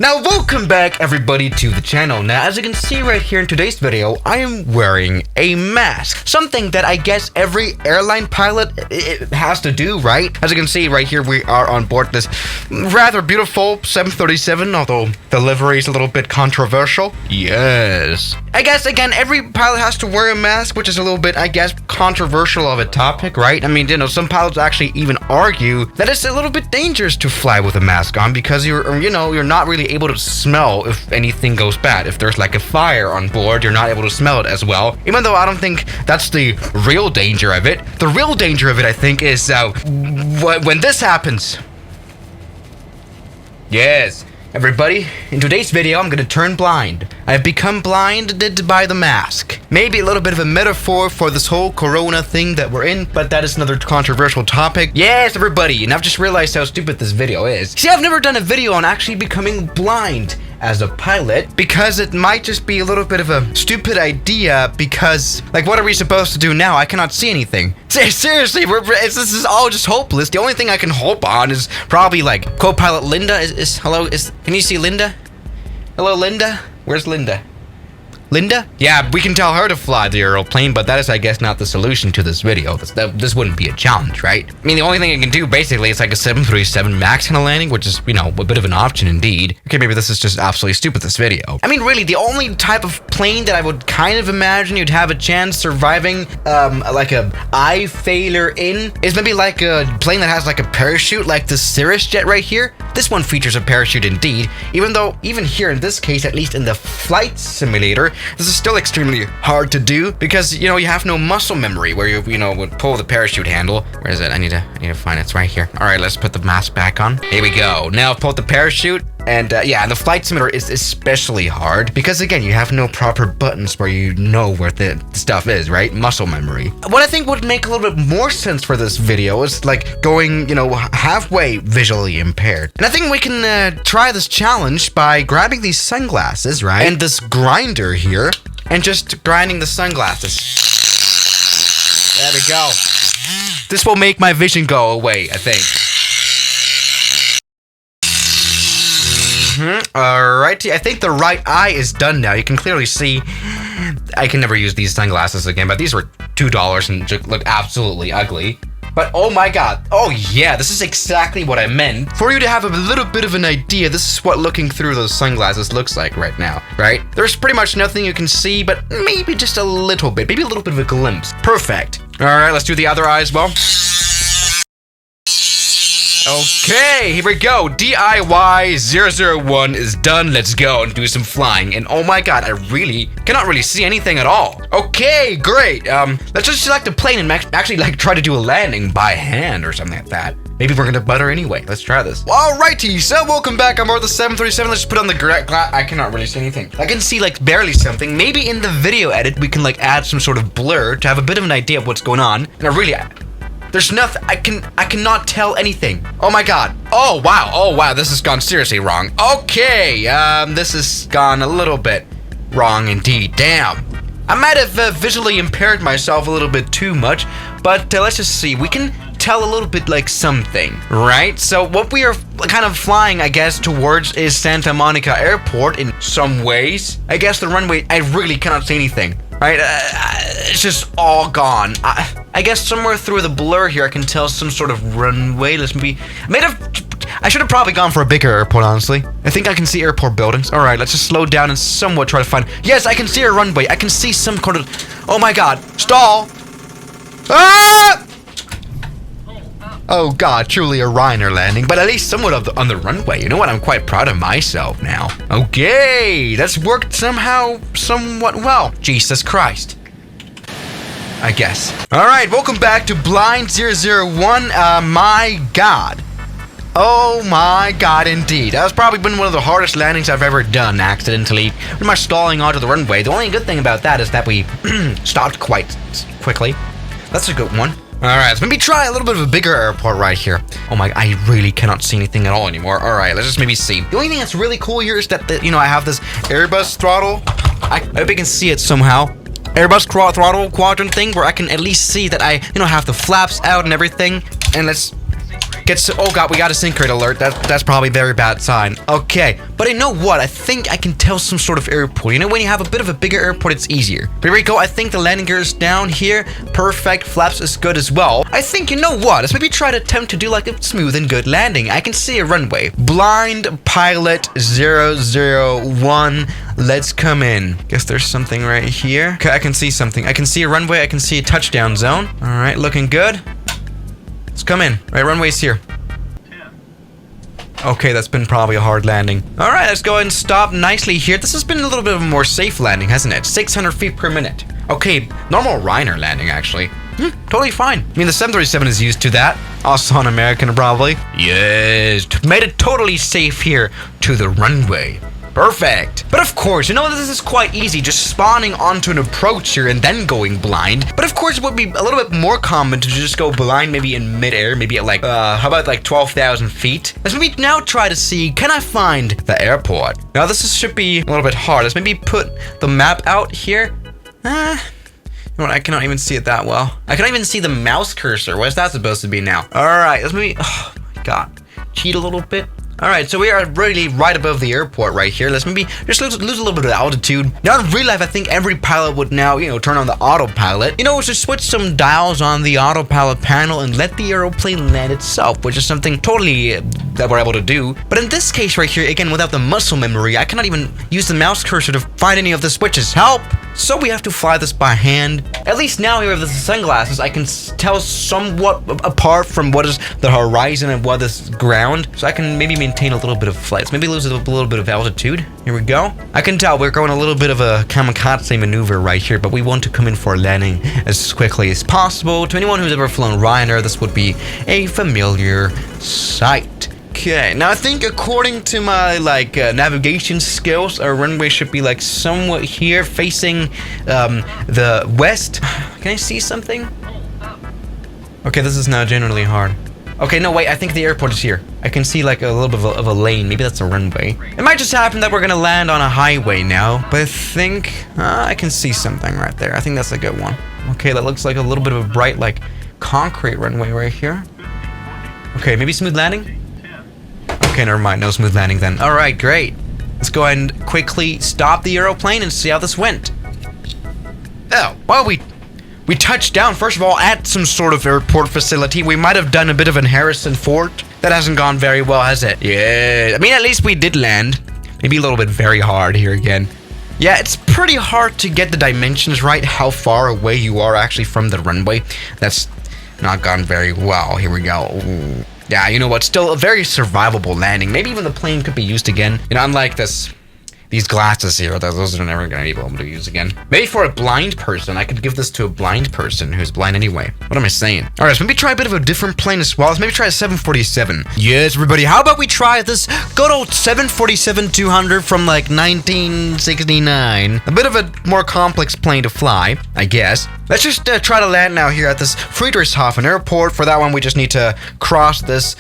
Now welcome back everybody to the channel. Now as you can see right here in today's video, I am wearing a mask. Something that I guess every airline pilot it has to do, right? As you can see right here, we are on board this rather beautiful 737, although the livery is a little bit controversial. Yes. I guess again, every pilot has to wear a mask, which is a little bit, I guess, controversial of a topic, right? I mean, some pilots actually even argue that it's a little bit dangerous to fly with a mask on because you're not really able to smell if anything goes bad. If there's like a fire on board, you're not able to smell it as well. Even though I don't think that's the real danger of it. The real danger of it, I think, is when this happens. Yes. Everybody, in today's video, I'm gonna turn blind. I've become blinded by the mask. Maybe a little bit of a metaphor for this whole corona thing that we're in, but that is another controversial topic. Yes, everybody, and I've just realized how stupid this video is. See, I've never done a video on actually becoming blind as a pilot, because it might just be a little bit of a stupid idea, because, like, what are we supposed to do now? I cannot see anything. Seriously, this is all just hopeless. The only thing I can hope on is probably, like, co-pilot Linda can you see Linda? Hello, Linda? Where's Linda? Linda? Yeah, we can tell her to fly the airplane, but that is, I guess, not the solution to this video. This wouldn't be a challenge, right? I mean, the only thing I can do, basically, is like a 737 MAX kind of landing, which is, a bit of an option indeed. Okay, maybe this is just absolutely stupid, this video. I mean, really, the only type of plane that I would kind of imagine you'd have a chance surviving, like a eye failure in, is maybe like a plane that has like a parachute, like the Cirrus jet right here. This one features a parachute indeed, even though, even here in this case, at least in the flight simulator, this is still extremely hard to do because, you have no muscle memory where you would pull the parachute handle. Where is it? I need to find it. It's right here. All right, let's put the mask back on. Here we go. Now I've pulled the parachute. And yeah, and the flight simulator is especially hard because, again, you have no proper buttons where you know where the stuff is, right? Muscle memory. What I think would make a little bit more sense for this video is like going, halfway visually impaired. And I think we can try this challenge by grabbing these sunglasses, right? And this grinder here, and just grinding the sunglasses. There we go. This will make my vision go away, I think. Alrighty, I think the right eye is done now. You can clearly see. I can never use these sunglasses again, but these were $2 and look absolutely ugly. But oh my god, oh yeah, this is exactly what I meant. For you to have a little bit of an idea, this is what looking through those sunglasses looks like right now, right? There's pretty much nothing you can see, but maybe just a little bit, maybe a little bit of a glimpse. Perfect. Alright, let's do the other eye as well. Okay, here we go. DIY001 is done. Let's go and do some flying. And oh my god, I really cannot really see anything at all. Okay, great. Let's just select a plane and actually try to do a landing by hand or something like that. Maybe we're gonna butter anyway. Let's try this. Alrighty, so welcome back. I'm aboard the 737. Let's just put on the glass. I cannot really see anything. I can see barely something. Maybe in the video edit we can add some sort of blur to have a bit of an idea of what's going on. And there's nothing. I cannot tell anything. Oh my god. Oh wow. This has gone seriously wrong. Okay. This has gone a little bit wrong indeed. Damn. I might have visually impaired myself a little bit too much, but let's just see. We can tell a little bit something, right? So what we are kind of flying, I guess, towards is Santa Monica Airport in some ways. I guess the runway, I really cannot see anything. Right, it's just all gone. I guess somewhere through the blur here, I can tell some sort of runway. I should have probably gone for a bigger airport, honestly. I think I can see airport buildings. All right, let's just slow down and somewhat try to find. Yes, I can see a runway. I can see some kind of. Oh my god! Stall! Ah! Oh god, truly a Ryanair landing, but at least somewhat on the runway. You know what? I'm quite proud of myself now. Okay, that's worked somewhat well. Jesus Christ. I guess. Alright, welcome back to Blind 001. My god. Oh my god, indeed. That has probably been one of the hardest landings I've ever done accidentally. Pretty much stalling onto the runway. The only good thing about that is that we stopped quite quickly. That's a good one. Alright, let's maybe try a little bit of a bigger airport right here. Oh my, I really cannot see anything at all anymore. Alright, let's just maybe see. The only thing that's really cool here is that, I have this Airbus throttle. I hope you can see it somehow. Airbus throttle quadrant thing where I can at least see that I, have the flaps out and everything. And let's gets, oh god, we got a sink rate alert. That's probably a very bad sign. Okay, but you know what? I think I can tell some sort of airport. You know, when you have a bit of a bigger airport, it's easier. Here we go. I think the landing gear is down here. Perfect. Flaps is good as well. I think, you know what? Let's maybe try to attempt to do like a smooth and good landing. I can see a runway. Blind pilot 001. Let's come in. Guess there's something right here. Okay, I can see something. I can see a runway. I can see a touchdown zone. All right, looking good. Let's come in. Right, runway's here. Okay, that's been probably a hard landing. All right, let's go ahead and stop nicely here. This has been a little bit of a more safe landing, hasn't it? 600 feet per minute. Okay, normal Reiner landing, actually. Totally fine. I mean, the 737 is used to that. Also on American, probably. Yes, made it totally safe here to the runway. Perfect. But of course, you know, this is quite easy, just spawning onto an approach here and then going blind. But of course, it would be a little bit more common to just go blind maybe in midair, maybe at like, how about like 12,000 feet? Let's maybe now try to see, can I find the airport? Now, should be a little bit hard. Let's maybe put the map out here. You know what, I cannot even see it that well. I cannot even see the mouse cursor. What is that supposed to be now? All right, let's maybe, oh my God, cheat a little bit. All right, so we are really right above the airport right here. Let's maybe just lose a little bit of altitude. Now, in real life, I think every pilot would now, you know, turn on the autopilot. You know, just switch some dials on the autopilot panel and let the airplane land itself, which is something totally that we're able to do. But in this case right here, again, without the muscle memory, I cannot even use the mouse cursor to find any of the switches. Help! So we have to fly this by hand. At least now here with the sunglasses, I can tell somewhat apart from what is the horizon and what is ground. So I can maybe maintain a little bit of flight. Let's maybe lose a little bit of altitude. Here we go. I can tell we're going a little bit of a kamikaze maneuver right here, but we want to come in for a landing as quickly as possible. To anyone who's ever flown Ryanair, this would be a familiar sight. Okay, now I think according to my navigation skills, our runway should be like somewhat here, facing the west. Can I see something? Okay, this is now generally hard. Okay, no, wait, I think the airport is here. I can see like a little bit of a lane. Maybe that's a runway. It might just happen that we're gonna land on a highway now, but I think I can see something right there. I think that's a good one. Okay, that looks like a little bit of a bright, like, concrete runway right here. Okay, maybe smooth landing? Okay, never mind. No smooth landing then. All right, great. Let's go ahead and quickly stop the airplane and see how this went. Oh, well, we touched down, first of all, at some sort of airport facility. We might have done a bit of an Harrison Ford. That hasn't gone very well, has it? Yeah. I mean, at least we did land. Maybe a little bit very hard here again. Yeah, it's pretty hard to get the dimensions right, how far away you are actually from the runway. That's not gone very well. Here we go. Ooh. Yeah, you know what? Still a very survivable landing. Maybe even the plane could be used again. You know, unlike these glasses here, those are never going to be able to use again. Maybe for a blind person, I could give this to a blind person who's blind anyway. What am I saying? All right, so maybe try a bit of a different plane as well. Let's maybe try a 747. Yes, everybody, how about we try this good old 747-200 from like 1969? A bit of a more complex plane to fly, I guess. Let's just try to land now here at this Friedrichshafen airport. For that one, we just need to cross this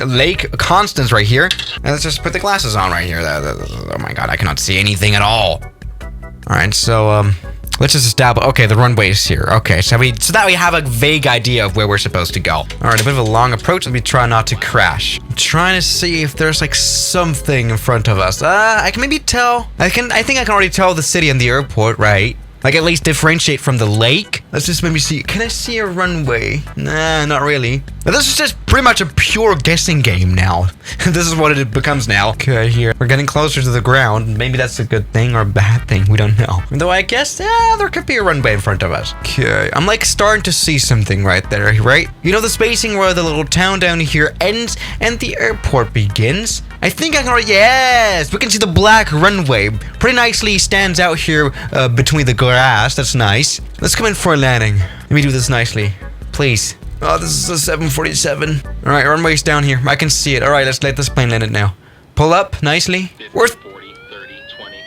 Lake Constance right here. And let's just put the glasses on right here. Oh my God, I cannot see anything at all. All right, so let's just establish. Okay, the runway is here. Okay, so that we have a vague idea of where we're supposed to go. All right, a bit of a long approach. Let me try not to crash. I'm trying to see if there's like something in front of us. I can maybe tell. I think I can already tell the city and the airport, right? Like at least differentiate from the lake. Let's just maybe see. Can I see a runway? Nah, not really. But this is just pretty much a pure guessing game now. This is what it becomes now. Okay, here. We're getting closer to the ground. Maybe that's a good thing or a bad thing. We don't know. Though I guess, there could be a runway in front of us. Okay, I'm like starting to see something right there, right? You know the spacing where the little town down here ends and the airport begins? I think I can already, yes! We can see the black runway. Pretty nicely stands out here between the grass. That's nice. Let's come in for a landing. Let me do this nicely. Please. Oh, this is a 747. All right, runway's down here. I can see it. All right, let's let this plane land it now. Pull up nicely. 40, 30, 20,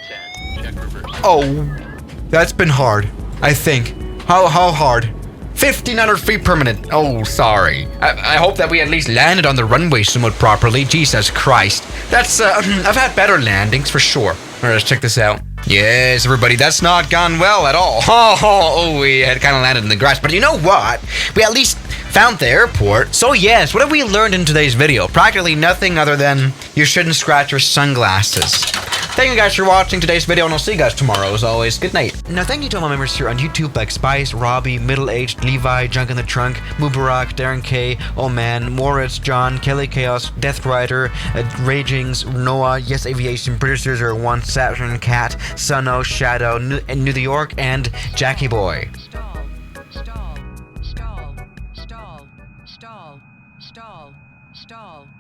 10. Check reverse. Oh, that's been hard, I think. How hard? 1,500 feet per minute. Oh, sorry. I hope that we at least landed on the runway somewhat properly. Jesus Christ. That's, I've had better landings for sure. All right, let's check this out. Yes, everybody, that's not gone well at all. Oh, we had kind of landed in the grass. But you know what? We at least found the airport. So yes, what have we learned in today's video? Practically nothing other than you shouldn't scratch your sunglasses. Thank you guys for watching today's video, and I'll see you guys tomorrow as always. Good night. Now thank you to all my members here on YouTube like Spice, Robbie, Middle Aged, Levi, Junk in the Trunk, Mubarak, Darren K, Oh Man, Moritz, John, Kelly Chaos, Death Rider, Ragings, Noah, Yes Aviation, Producers are One, Saturn, Cat, Suno, Shadow, New York, and Jackie Boy.